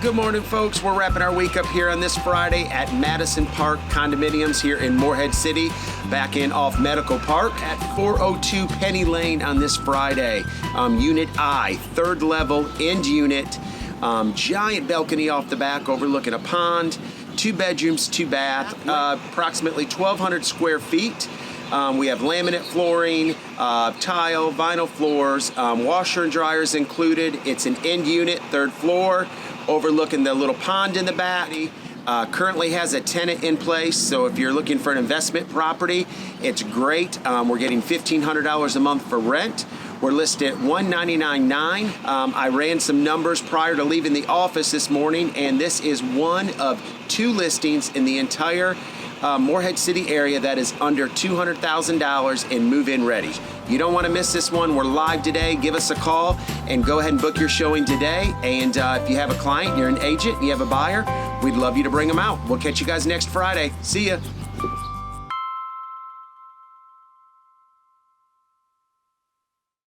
Good morning, folks. We're wrapping our week up here on this Friday at Madison Park Condominiums here in Morehead City, back in off Medical Park at 402 Penny Lane on this Friday. Unit I, third level, end unit, giant balcony off the back overlooking a pond, 2 bedrooms, 2 bath, approximately 1,200 square feet. We have laminate flooring, tile, vinyl floors, washer and dryers included. It's an end unit, third floor, overlooking the little pond in the back. Currently has a tenant in place, so if you're looking for an investment property, it's great. We're getting $1,500 a month for rent. We're listed at $199,900. I ran some numbers prior to leaving the office this morning, and this is one of 2 listings in the entire Morehead City area that is under $200,000 and move-in ready. You don't want to miss this one. We're live today. Give us a call and go ahead and book your showing today. And if you have a client, you're an agent, and you have a buyer, we'd love you to bring them out. We'll catch you guys next Friday. See ya.